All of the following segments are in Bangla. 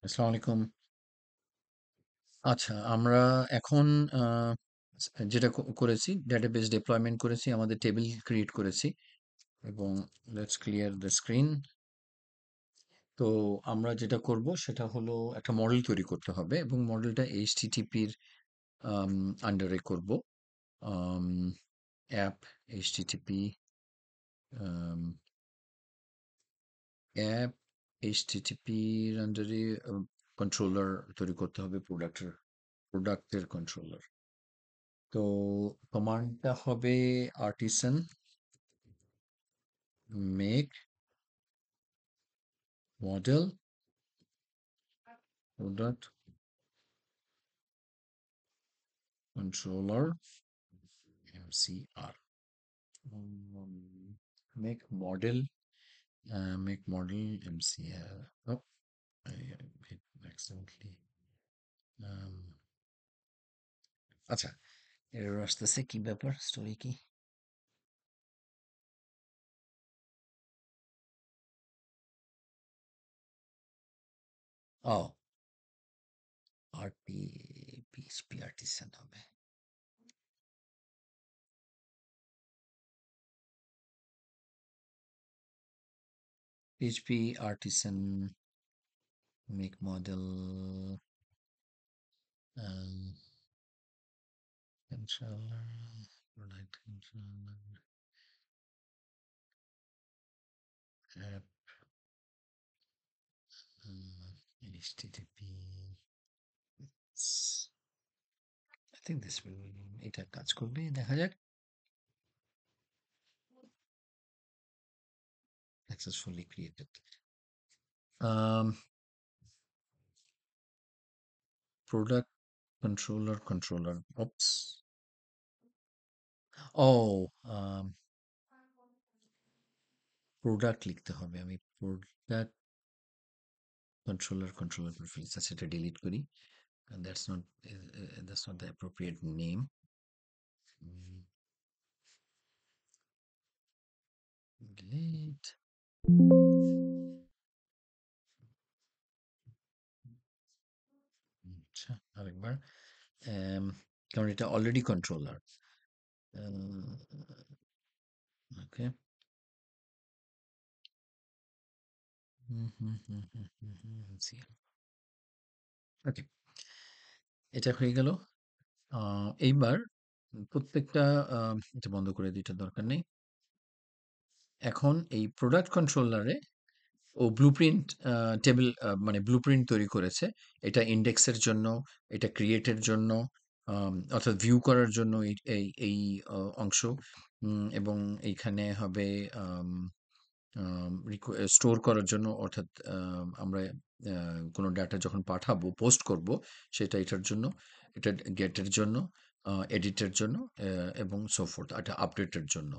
আসসালামু আলাইকুম। আচ্ছা, আমরা এখন আ যেটা করেছি ডেটাবেস ডিপ্লয়মেন্ট করেছি, আমাদের টেবিল ক্রিয়েট করেছি এবং লেটস ক্লিয়ার দ্য স্ক্রিন। তো আমরা যেটা করব সেটা হলো একটা মডেল তৈরি করতে হবে এবং মডেলটা HTTP র আম আন্ডারে করব। আম অ্যাপ HTTP আম অ্যাপ HTTP র আন্ডারে কন্ট্রোলার তৈরি করতে হবে প্রোডাক্টের কন্ট্রোলার। তো কমান্ডটা হবে artisan make model product controller MCR. Make model MCR. Oh, I hit accidentally. Um, আচ্ছা, এরর আসতেছে, কি ব্যাপার, স্টোরি কি? ও, আরপি পিএইচপি আর্টিসান হবে। PHP artisan make model controller product controller app HTTP. I think this will এটা কাজ করবে, দেখা যাক। Successfully created. Um, product controller. Oops. Oh, product লিখতে হবে। আমি প্রোডাক্ট controller করে ফেলেছি। আচ্ছা, এটা ডিলিট করি। That's not that's not the appropriate name. Mm, Delete. আচ্ছা, আরেকবার। Um, কারণ এটা অলরেডি কন্ট্রোলার। ওকে। ওকে, এটা হয়ে গেল। এইবার প্রত্যেকটা এটা বন্ধ করে দিই, এটার দরকার নেই। এখন এই প্রোডাক্ট কন্ট্রোলারে ও ব্লুপ্রিন্ট টেবিল মানে ব্লুপ্রিন্ট তৈরি করেছে। এটা ইন্ডেক্সের জন্য, এটা ক্রিয়েটের জন্য, অর্থাৎ ভিউ করার জন্য এই অংশ, এবং এইখানে হবে স্টোর করার জন্য, অর্থাৎ আমরা কোনো ডাটা যখন পাঠাবো, পোস্ট করব, সেটা এটার জন্য, এটা গেটের জন্য, এডিটের জন্য, এবং সো ফোর্থ, এটা আপডেটের জন্য।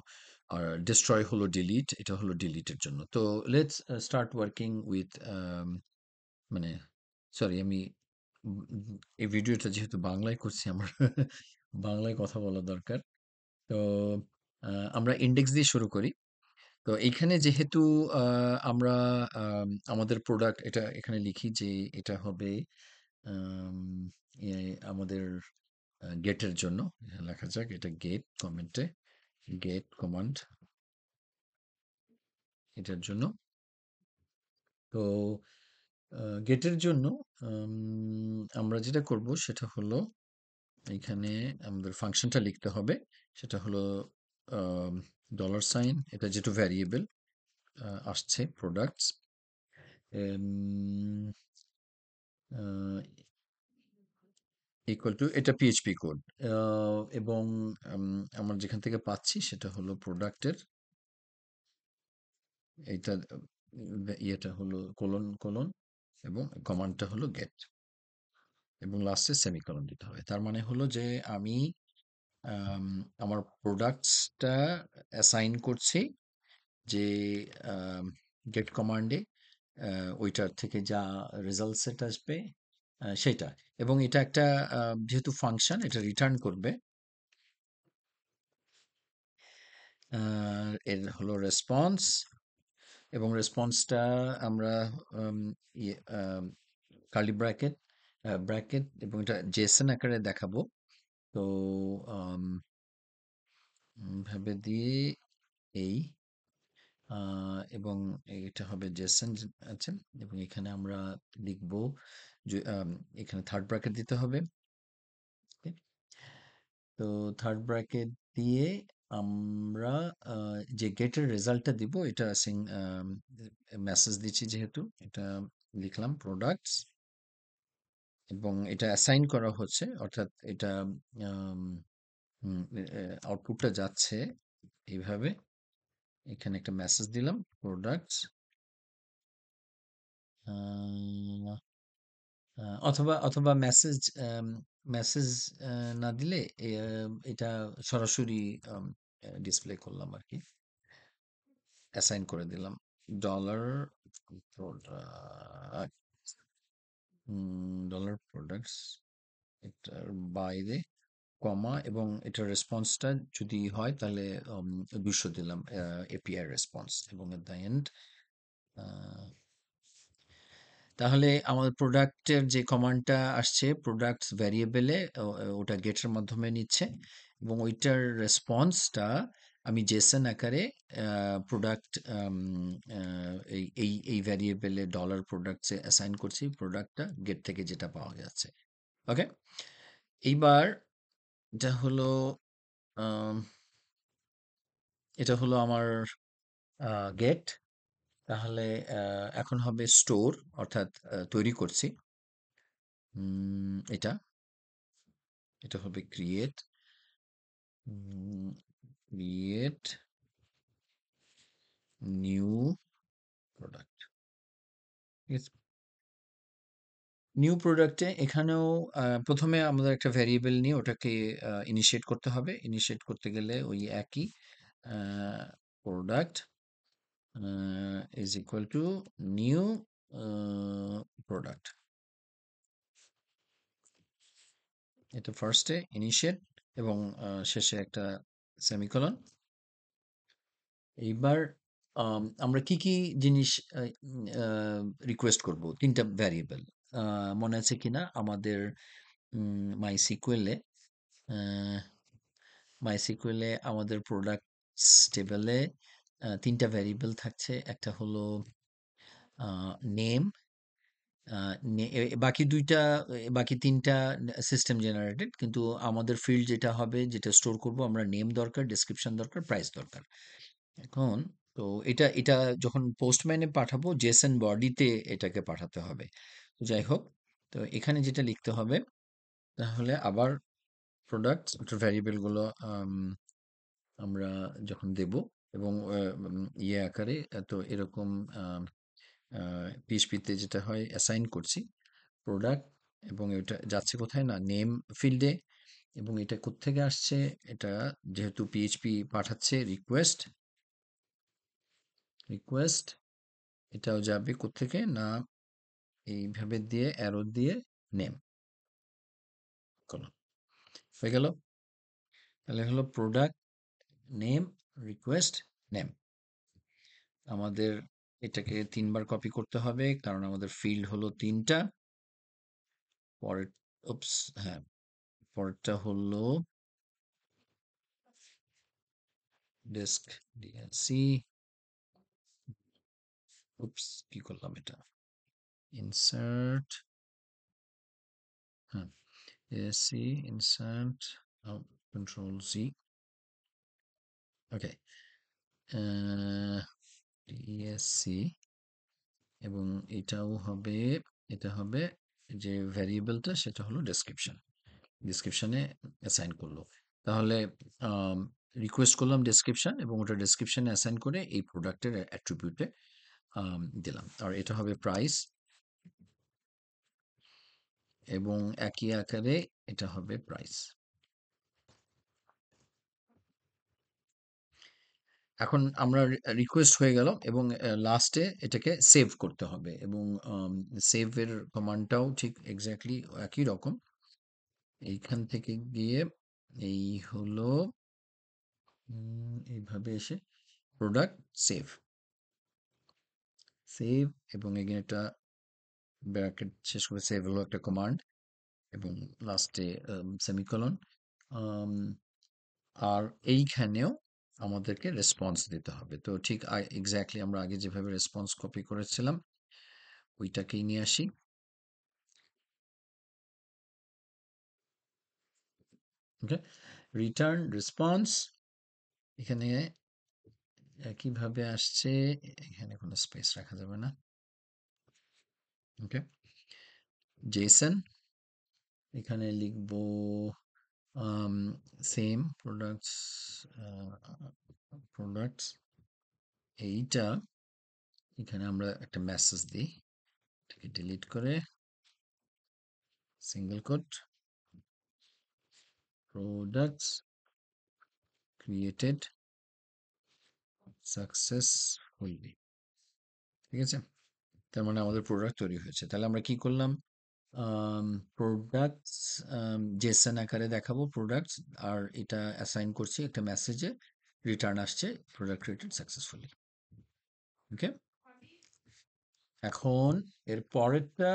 আর ডিস্ট্রয় হলো ডিলিট, এটা হলো ডিলিটের জন্য। তো লেটস স্টার্ট ওয়ার্কিং উইথ, মানে সরি, আমি এই ভিডিওটা যেহেতু বাংলায় করছি, আমার বাংলায় কথা বলা দরকার। তো আমরা ইন্ডেক্স দিয়ে শুরু করি। তো এইখানে যেহেতু আমরা আমাদের প্রোডাক্ট, এটা এখানে লিখি যে এটা হবে আম, আমাদের গেটের জন্য। লেখা যাক এটা গেট, কমেন্টে গেট কমান্ড এটার জন্য। তো গেটের জন্য আমরা যেটা করব সেটা হলো, এইখানে আমাদের ফাংশনটা লিখতে হবে। সেটা হলো ডলার সাইন, এটা যেটা ভ্যারিয়েবল আসছে প্রোডাক্টস, ইকুয়াল টু, এটা পিএইচপি কোড, এবং আমরা যেখান থেকে পাচ্ছি সেটা হলো প্রোডাক্টের এইটা, ইয়েটা হলো কোলন কোলন, এবং কমান্ডটা হলো গেট, এবং লাস্টে সেমিকোলন দিতে হবে। তার মানে হলো যে আমি আম, আমার প্রোডাক্টসটা অ্যাসাইন করছি যে গেট কমান্ডে, ওইটার থেকে যা রেজাল্ট সেট আসবে সেটা। এবং এটা একটা যেহেতু ফাংশন, এটা রিটার্ন করবে। এর হলো রেসপন্স, এবং রেসপন্সটা আমরা কার্লি ব্র্যাকেট, ব্র্যাকেট, এবং এটা জেসন আকারে দেখাবো। তো আম, ভাবে দিয়ে এই এবং এটা হবে জেসন আছে, এবং এখানে আমরা লিখব যে এখানে থার্ড ব্র্যাকেট দিতে হবে। Okay? তো থার্ড ব্র্যাকেট দিয়ে আমরা যে গেটের রেজাল্টটা দিব, এটা মেসেজ দিচ্ছি যেহেতু, এটা লিখলাম প্রোডাক্টস, এবং এটা অ্যাসাইন করা হচ্ছে, অর্থাৎ এটা আউটপুটটা যাচ্ছে এইভাবে। এখানে একটা মেসেজ দিলাম প্রোডাক্টস, অথবা অথবা মেসেজ মেসেজ না দিলে এটা সরাসরি ডিসপ্লে করলাম আর কি, অ্যাসাইন করে দিলাম ডলার প্রোডাক্ট, ডলার প্রোডাক্টস, এটার বাইরে কমা, এবং এটার রেসপন্সটা যদি হয় তাহলে 200 দিলাম এপিআই রেসপন্স, এবং এট দ্য এন্ড তাহলে আমাদের প্রোডাক্টের যে কমান্ডটা আসছে প্রোডাক্টস ভ্যারিয়েবলে, ওটা গেটের মাধ্যমে নিচ্ছে, এবং ওইটার রেসপন্সটা আমি জেসন আকারে প্রোডাক্ট এই এই এই ভ্যারিয়েবলে ডলার প্রোডাক্টসে অ্যাসাইন করছি, প্রোডাক্টটা গেট থেকে যেটা পাওয়া যাচ্ছে। ওকে, এইবার এটা হলো আম, এটা হলো আমার গেট। তাহলে এখন হবে স্টোর, অর্থাৎ তৈরি করছি। এটা এটা হবে ক্রিয়েট, ক্রিয়েট নিউ প্রোডাক্ট। ঠিক আছে, নিউ প্রোডাক্টে এখানেও প্রথমে আমাদের একটা ভ্যারিয়েবল নিয়ে ওটাকে ইনিশিয়েট করতে হবে। ইনিশিয়েট করতে গেলে ওই একই product is equal to new product, এটা ফার্স্টে ইনিশিয়েট, এবং শেষে একটা সেমিকোলন। এইবার আমরা কি কি জিনিস রিকোয়েস্ট করব, তিনটা ভ্যারিয়েবল মনে আছে কিনা আমাদের মাই সিকুয়েলে। মাই সিকুয়েলে আমাদের প্রোডাক্টস টেবিলে তিনটা ভ্যারিয়েবল থাকছে, একটা হলো নেম, বাকি দুইটা, বাকি তিনটা সিস্টেম জেনারেটেড, কিন্তু আমাদের ফিল্ড যেটা হবে, যেটা স্টোর করব আমরা, নেম দরকার, ডেসক্রিপশন দরকার, প্রাইস দরকার। এখন তো এটা এটা যখন পোস্টম্যানে পাঠাবো জেসন বডিতে এটাকে পাঠাতে হবে। তো যাই হোক, তো এখানে যেটা লিখতে হবে, তাহলে আবার প্রোডাক্ট ভ্যারিয়েবলগুলো আমরা যখন দেব, এবং ইয়ে আকারে, তো এরকম পিএইচপিতে যেটা হয় অ্যাসাইন করছি প্রোডাক্ট, এবং এটা যাচ্ছে কোথায় না নেম ফিল্ডে, এবং এটা কোত্থেকে আসছে, এটা যেহেতু পিএইচপি পাঠাচ্ছে রিকোয়েস্ট, রিকোয়েস্ট এটাও যাবে কোত্থেকে না এইভাবে দিয়ে অ্যারো দিয়ে নেম কলম, হয়ে গেল। তাহলে হলো প্রোডাক্ট নেম রিকোয়েস্ট নেম। আমাদের এটাকে তিনবার কপি করতে হবে, কারণ আমাদের ফিল্ড হলো তিনটা। পরের, উপস, হ্যাঁ, পরেরটা হলো ডেস্ক ডিএনসি, উপস কি করলাম এটা, ইনসার্ট, হ্যাঁ, ডিএসসি ইনসার্ট, কন্ট্রোল সি, ওকে, ডিএসসি, এবং এটাও হবে, এটা হবে যে ভ্যারিয়েবলটা, সেটা হলো ডেসক্রিপশন, ডেসক্রিপশনে অ্যাসাইন করলো। তাহলে রিকোয়েস্ট করলাম ডেসক্রিপশন, এবং ওটা ডেসক্রিপশনে অ্যাসাইন করে এই প্রোডাক্টের অ্যাট্রিবিউটে দিলাম, আর এটা হবে প্রাইস, এবং একই আকারে এটা হবে প্রাইস। এখন আমরা রিকোয়েস্ট হয়ে গেল, এবং লাস্টে এটাকে সেভ করতে হবে, এবং সেভের কমান্ডটাও ঠিক এক্স্যাক্টলি একই রকম। এইখান থেকে গিয়ে এই হলো এইভাবে এসে প্রোডাক্ট সেভ, সেভ, এবং এগেন এটা ব্র্যাকেট শেষ করে সেভ হলো একটা কমান্ড এবং লাস্টে সেমিকোলন। আর এইখানেও আমাদেরকে রেসপন্স দিতে হবে। তো ঠিক এক্স্যাক্টলি আমরা আগে যেভাবে রেসপন্স কপি করেছিলাম ওইটাকেই নিয়ে আসি। ওকে, রিটার্ন রেসপন্স এখানে একইভাবে আসছে, এখানে কোনো স্পেস রাখা যাবে না। ওকে, জেসন এখানে লিখবো সেম প্রোডাক্টস, প্রোডাক্টস এইটা এখানে আমরা একটা মেসেজ দিই, এটাকে ডিলিট করে single quote products created successfully. ঠিক আছে, তার মানে আমাদের প্রোডাক্ট তৈরি হয়েছে। তাহলে আমরা কি করলাম, প্রোডাক্টস জেসন আকারে দেখাবো প্রোডাক্টস, আর এটা অ্যাসাইন করছি একটা মেসেজে, রিটার্ন আসছে প্রোডাক্ট ক্রিয়েটেড সাকসেসফুলি। ওকে, এখন এর পরেরটা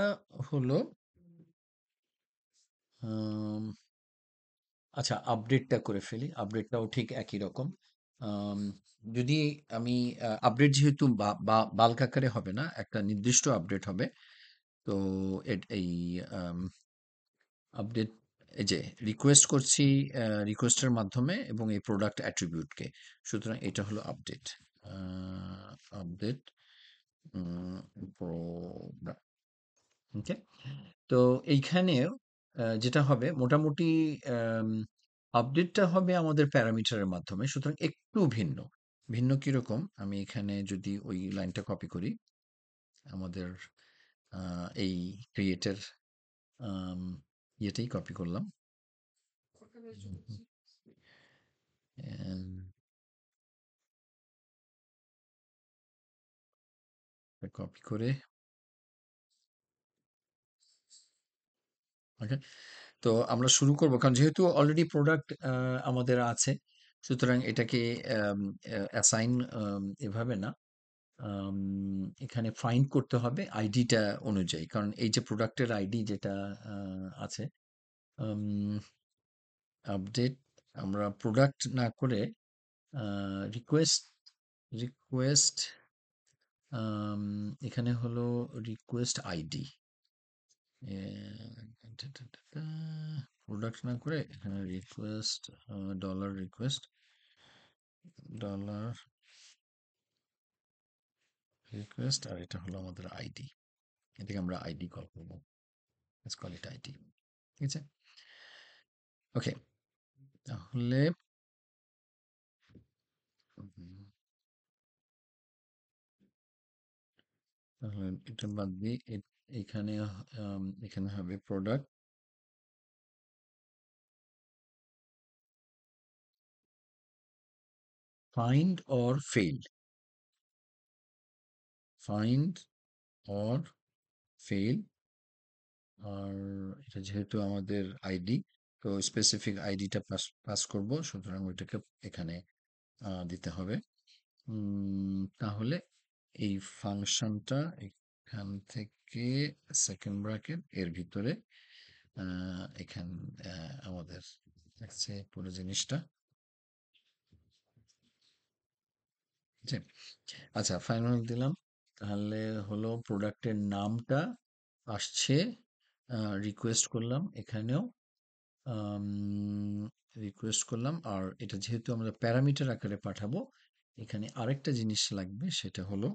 হলো আম, আচ্ছা আপডেটটা করে ফেলি, আপডেটটাও ঠিক একই রকম। আম, যদি আমি আপডেট যেহেতু বাল্ক আকারে হবে না, একটা নির্দিষ্ট আপডেট হবে, তো এই আপডেট এই যে রিকোয়েস্ট করছি রিকোয়েস্টের মাধ্যমে এবং এই প্রোডাক্ট অ্যাট্রিবিউটকে, সুতরাং এটা হলো আপডেট। Update product. ওকে, তো এইখানেও যেটা হবে মোটামুটি আপডেটটা হবে আমাদের প্যারামিটারের মাধ্যমে, সুতরাং একটু ভিন্ন। ভিন্ন কিরকম, আমি এখানে যদি ওই লাইনটা কপি করি, আমাদের এই ক্রিয়েটের ইয়েটাই কপি করলাম, কপি করে ওকে। তো আমরা শুরু করব, কারণ যেহেতু অলরেডি প্রোডাক্ট আমাদের আছে, সুতরাং এটাকে অ্যাসাইন এভাবে না, আম, এখানে ফাইন্ড করতে হবে আইডিটা অনুযায়ী, কারণ এই যে প্রোডাক্টের আইডি যেটা আছে, আপডেট আমরা প্রোডাক্ট না করে রিকোয়েস্ট, রিকোয়েস্ট এখানে হলো রিকোয়েস্ট আইডি, প্রোডাক্ট না করে এখানে request, dollar request, dollar request, আর এটা হলো আমাদের আইডি, এটাকে আমরা আইডি কল করবো, লেটস কল ইট আইডি। ঠিক আছে, ওকে, তাহলে তাহলে এটা বাদ দিয়ে এখানে এখানে হবে product find or fail, find or fail. আর এটা যেহেতু আমাদের আইডি, তো স্পেসিফিক আইডিটা পাস পাস করব, সুতরাং ওইটাকে এখানে দিতে হবে। তাহলে এই ফাংশনটা এখান থেকে সেকেন্ড ব্র্যাকেট এর ভিতরে এখান আমাদের দেখছে পুরো জিনিসটা। জি, আচ্ছা ফাইনাল দিলাম, তাহলে হলো প্রোডাক্টের নামটা আসছে, রিকোয়েস্ট করলাম এখানেও, রিকোয়েস্ট করলাম, আর এটা যেহেতু আমরা প্যারামিটার আকারে পাঠাবো, এখানে আরেকটা জিনিস লাগবে, সেটা হলো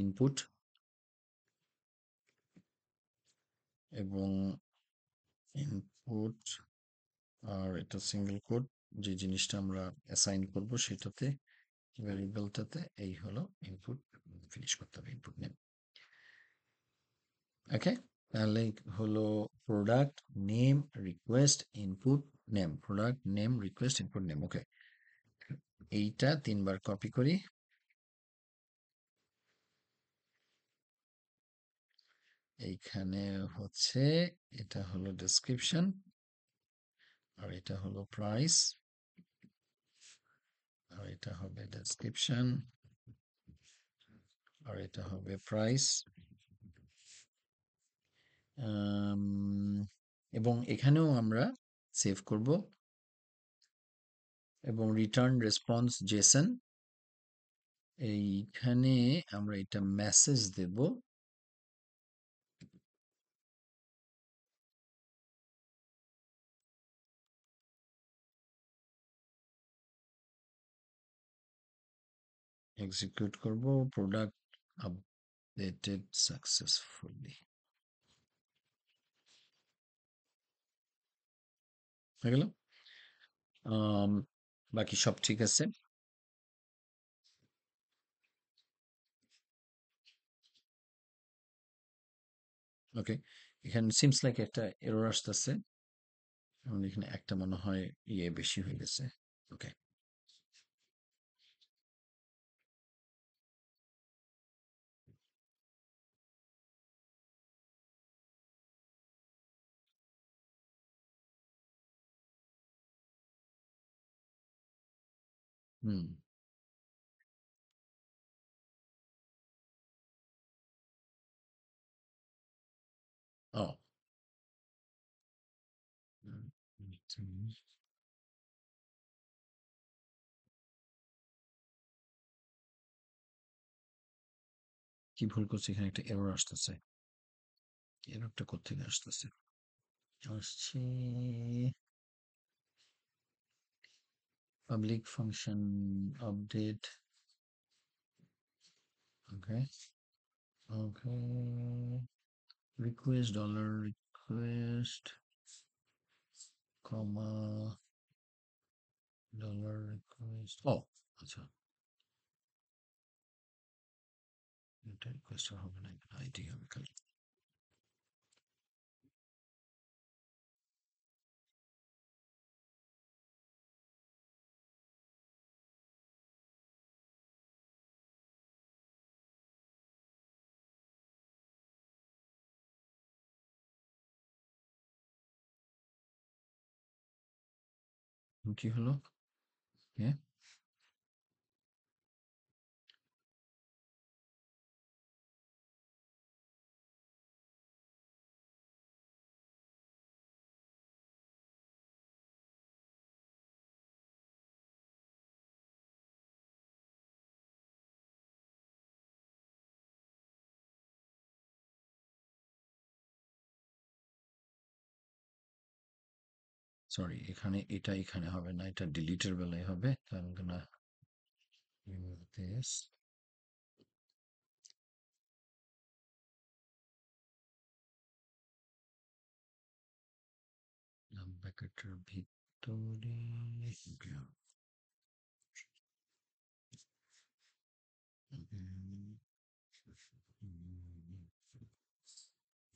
ইনপুট, এবং ইনপুট, আর এটা সিঙ্গেল কোড, যে জিনিসটা আমরা অ্যাসাইন করব সেটাতে, ভ্যারিয়েবলটাতে, এই হলো ইনপুট, ফিনিশ করতে হবে ইনপুট নেম। ওকে, তাহলে হলো product name request input name, product name request input name. Okay, এইটা তিনবার কপি করি, এইখানে হচ্ছে এটা হলো ডেসক্রিপশন, আর এটা হলো প্রাইস, আর এটা হবে ডেসক্রিপশন, আর এটা হবে প্রাইস, আম, এবং এখানেও আমরা সেভ করব এবং রিটার্ন রেসপন্স জেসন, এইখানে আমরা এটা মেসেজ দেব। এক্সিকিউট করব, প্রোডাক্ট আপডেটেড সাকসেসফুলি, হয়ে গেল। আম, বাকি সব ঠিক আছে। ওকে, এখানে সিমস লাইক একটা এরর আসতেছে, এবং এখানে একটা মনে হয় ইয়ে বেশি হয়ে গেছে। ওকে, হুম, ও, হুম, কি ভুল করছে, এখানে একটা এরর আসতেছে। এররটা কোথেকে আসতেছে? আসছে পাবলিক ফাংশন আপডেট। ওকে, ওকে, রিকোয়েস্ট ডলার রিকোয়েস্ট কমা ডলার রিকোয়েস্ট, ও আচ্ছা, এটা রিকোয়েস্ট হবে না, এখানে আইডি হবে খালি। কি হলো? হ্যাঁ, সরি, এখানে এটা এখানে হবে না, এটা ডিলিটের বেলায় হবে, কারণ না remove this, ব্র্যাকেটের ভিতরে, okay,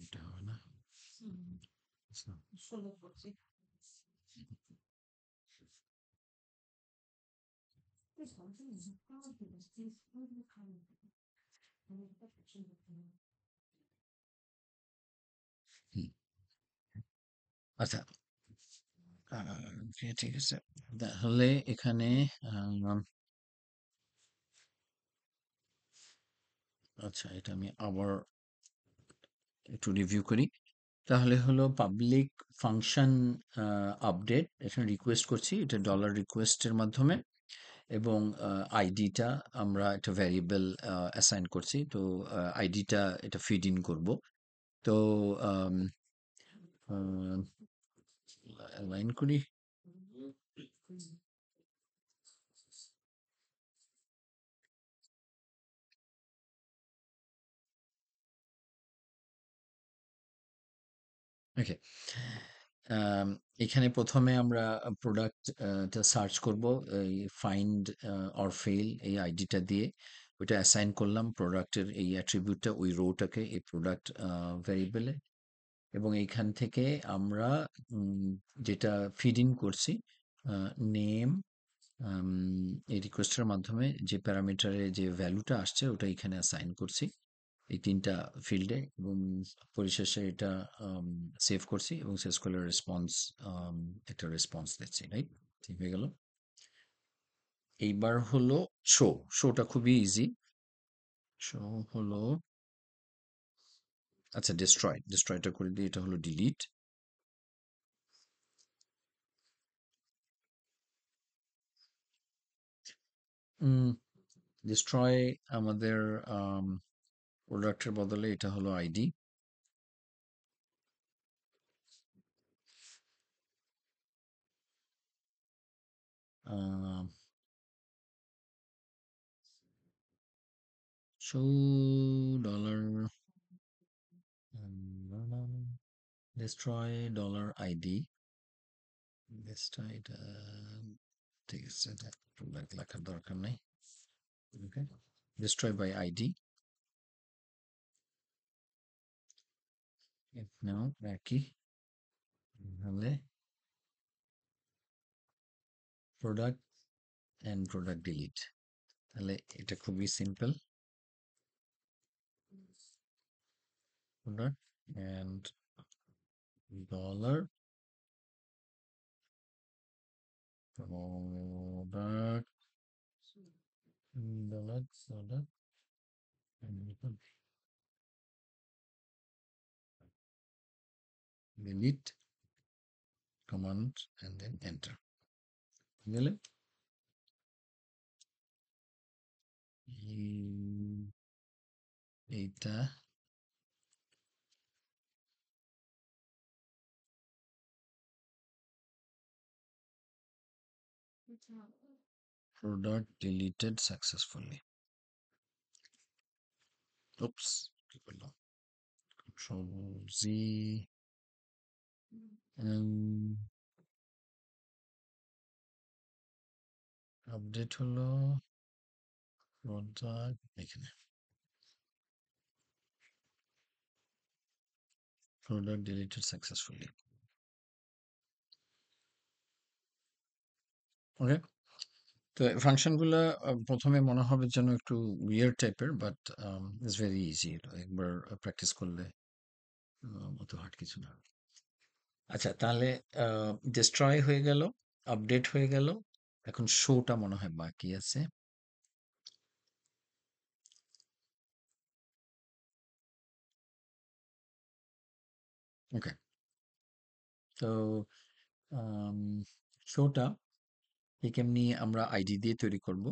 এটা হবে না, আচ্ছা, হুম, আচ্ছা, okay, ঠিক আছে, তাহলে এখানে আচ্ছা, এটা আমি আবার একটু রিভিউ করি। তাহলে হলো পাবলিক ফাংশন আপডেট, এখানে রিকোয়েস্ট করছি, এটা ডলার রিকোয়েস্টের মাধ্যমে, এবং আইডিটা আমরা একটা ভ্যারিয়েবল অ্যাসাইন করছি, তো আইডিটা এটা ফিড ইন করব। তো লাইন করি। ওকে, এখানে প্রথমে আমরা প্রোডাক্ট টা সার্চ করব, এই ফাইন্ড অর ফেল এই আইডিটা দিয়ে, ওইটা অ্যাসাইন করলাম প্রোডাক্টের এই অ্যাট্রিবিউটটা ওই রোটাকে এই প্রোডাক্ট ভ্যারিয়েবলে, এবং এইখান থেকে আমরা যেটা ফিড ইন করছি, নেম, এই রিকোয়েস্টের মাধ্যমে যে প্যারামিটারে যে ভ্যালুটা আসছে ওটা এখানে অ্যাসাইন করছি এই তিনটা ফিল্ডে, এবং পরিশেষে এটা সেভ করছি, এবং শেষ করলে রেসপন্স, একটা রেসপন্স দিচ্ছি, রাইট? ঠিক হয়ে গেল। এইবার হলো শোটা খুবই ইজি। শো হলো আচ্ছা, ডিস্ট্রয়টা করে দিই, এটা হলো ডিলিট। ডিস্ট্রয় আমাদের প্রোডাক্টের বদলে এটা হলো ID. Show dollar destroy dollar ID. এটা ঠিক আছে, এটা প্রোডাক্ট লেখার দরকার নেই। Okay, destroy by ID. Now একই তাহলে প্রোডাক্ট অ্যান্ড প্রোডাক্ট ডিলিট। তাহলে এটা খুবই simple, product and dollar product dollar product delete command and then enter গেলে এইটা প্রোডাক্ট ডিলিটেড সাকসেসফুলি। উপস, কি করলাম, কন্ট্রোল জি, আপডেট হলো প্রোডাক্ট, এখানে প্রোডাক্ট ডিলিটেড সাকসেসফুলি। ওকে, তো ফাংশনগুলা প্রথমে মনে হবে যেন একটু উইয়ার্ড টাইপের, বাট ইটস ভেরি ইজি। একবার প্র্যাকটিস করলে অত হার্ড কিছু না। আচ্ছা, তাহলে ডিস্ট্রয় হয়ে গেল, আপডেট হয়ে গেল, এখন শোটা মনে হয় বাকি আছে। ওকে, তো শোটা এমনি আমরা আইডি দিয়ে তৈরি করব।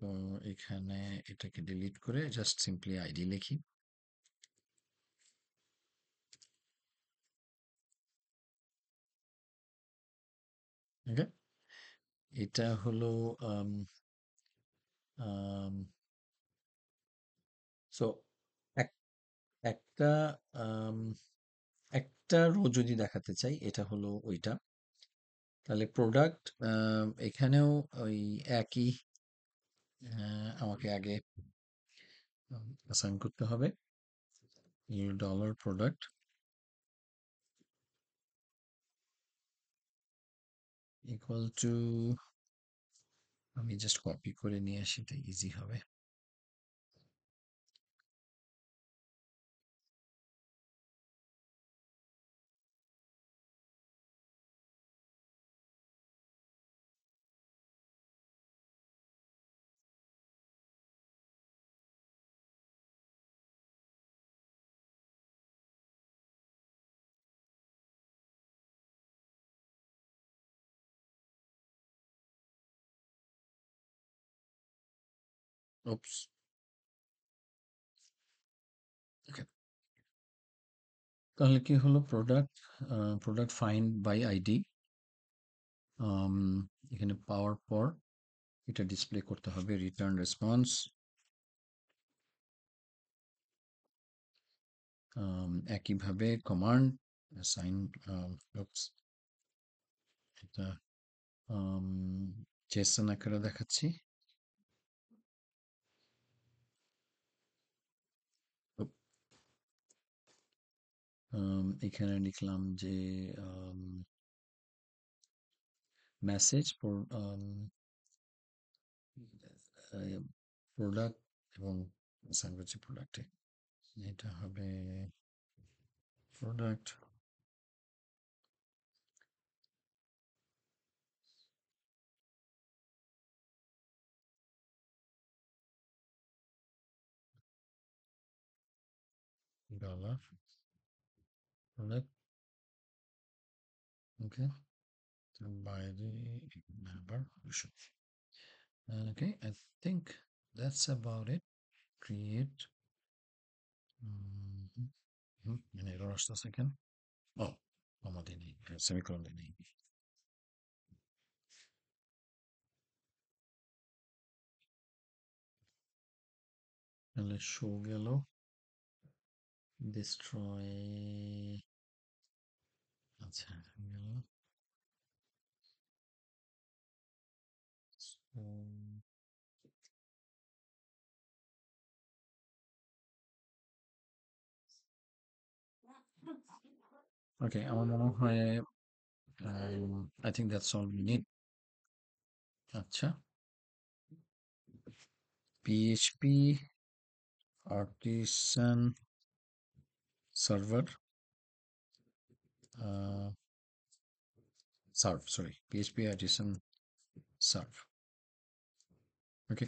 তো এখানে এটাকে ডিলিট করে জাস্ট সিম্পলি আইডি লিখি। ওকে, এটা হলো সো একটা আম, একটা রো যদি দেখাতে চাই, এটা হলো ওইটা। তাহলে প্রোডাক্ট এখানেও ওই একই, আমাকে আগে অ্যাসাইন করতে হবে ডলার প্রোডাক্ট ইকুয়াল টু, আমি জাস্ট কপি করে নিয়ে আসি, এটা ইজি হবে। ওপস, ওকে, তাহলে কি হলো, প্রোডাক্ট ফাইন্ড বাই আইডি, এখানে পাওয়ার পর এটা ডিসপ্লে করতে হবে রিটার্ন রেসপন্স। একইভাবে কমান্ড অ্যাসাইন, ওপস, এটা জেসন আকারে দেখাচ্ছি। এখানে লিখলাম যে মেসেজ প্রোডাক্ট এবং অ্যাসাইন করছি প্রোডাক্টে, এটা হবে প্রোডাক্ট dollar product, okay, বাইরে আবার 200, okay, I think that's about it. Create মানে এরর আসতেছে কেন? ও, আমাদের নেই, সেমিকোলন নেই। তাহলে শো গেল destroy, আচ্ছা গেল। So, okay, আমার মনে হয় I think that's all we need. আচ্ছা, PHP artisan server serve, sorry, PHP artisan serve, ওকে।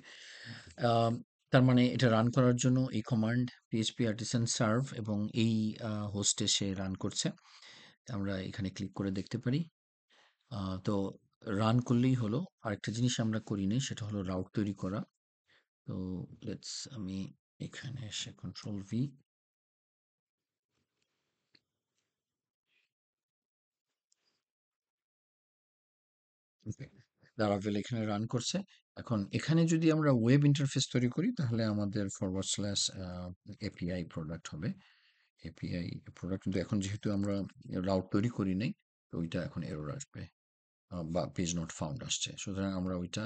তার মানে এটা রান করার জন্য এই কমান্ড PHP artisan serve এবং এই হোস্টে সে রান করছে। আমরা এখানে ক্লিক করে দেখতে পারি। তো রান করলেই হলো। আরেকটা জিনিস আমরা করিনি, সেটা হলো রাউট তৈরি করা। তো লেটস, আমি এখানে এসে কন্ট্রোল ভি, লারাভেল এখানে রান করছে। এখন এখানে যদি আমরা ওয়েব ইন্টারফেস তৈরি করি তাহলে আমাদের ফরওয়ার্ড স্ল্যাশ এপিআই প্রোডাক্ট হবে। এপিআই প্রোডাক্ট, কিন্তু এখন যেহেতু আমরা রাউট তৈরি করি নাই, তো ওইটা এখন এরর আসবে বা পেজ নট ফাউন্ড আসছে। সুতরাং আমরা ওইটা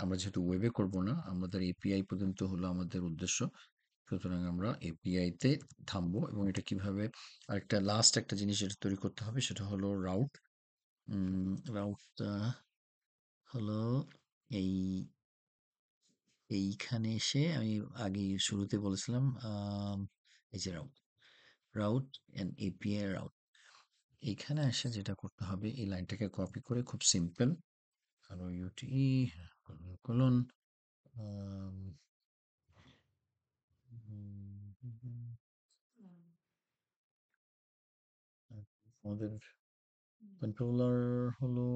আমরা যেহেতু ওয়েবে করব না, আমাদের এপিআই পর্যন্ত হলো আমাদের উদ্দেশ্য। সুতরাং আমরা এপিআই তে থামবো। এবং এটা কিভাবে, আরেকটা লাস্ট একটা জিনিস যেটা তৈরি করতে হবে সেটা হলো রাউট। রাউট হলো এই এইখানে এসে আমি আগে শুরুতে বলেছিলাম, এই যে route, route and API route. এইখানে এসে যেটা করতে হবে, এই লাইনটাকে কপি করে, খুব সিম্পল, আর ইউটি কোলন আমাদের কন্ট্রোলার হলো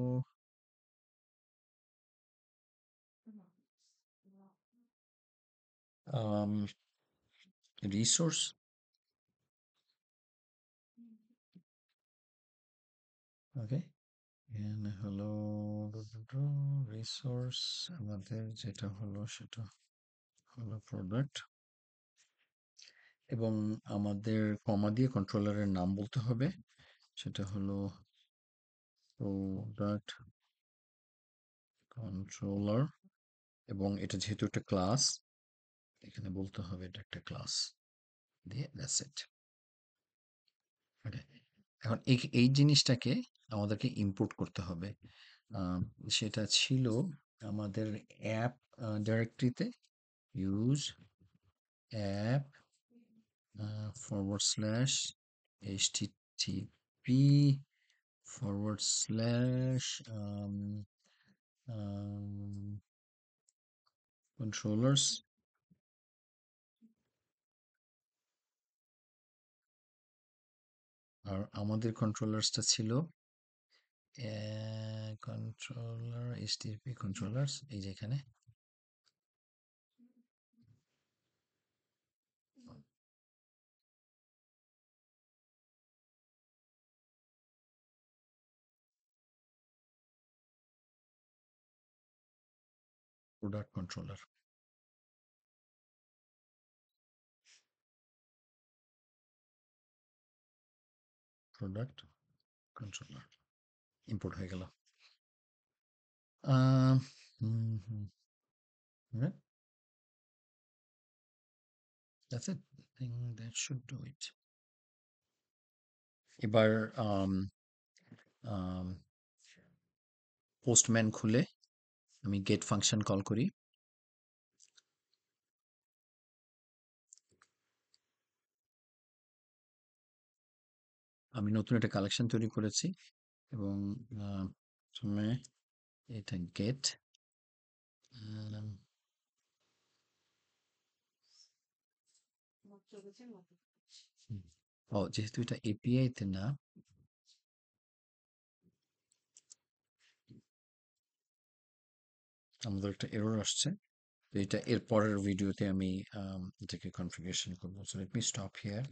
রিসোর্স, ওকে। এখানে হলো রিসোর্স, আমাদের যেটা হলো সেটা হলো প্রোডাক্ট, এবং আমাদের কমা দিয়ে কন্ট্রোলারের নাম বলতে হবে, সেটা হলো প্রোডাক্ট কন্ট্রোলার। এবং এটা যেহেতু একটা ক্লাস, এখানে বলতে হবে এটা একটা ক্লাস, দিয়ে দ্যাটস ইট। ওকে, এখন এই জিনিসটাকে আমাদেরকে ইম্পোর্ট করতে হবে। আহ, সেটা ছিল আমাদের অ্যাপ ডিরেক্টরিতে, use app forward slash HTTP forward slash controllers. আর আমাদের কন্ট্রোলার্সটা ছিল কন্ট্রোলার এইচটিটিপি কন্ট্রোলার্স, এই যে এখানে product controller, product controller import হয়ে গেল। Ah, hmm hmm, right? That's it. I think that should do it. এবার পোস্টম্যান খুলে আমি গেট ফাংশন কল করি। আমি নতুন একটা কালেকশন তৈরি করেছি, এবং প্রথমে এটা গেট, যেহেতু এটা এপিআই তে না, আমাদের একটা এরর আসছে। তো এটা এর পরের ভিডিওতে আমি এটাকে কনফিগারেশন করবো। So let me stop here.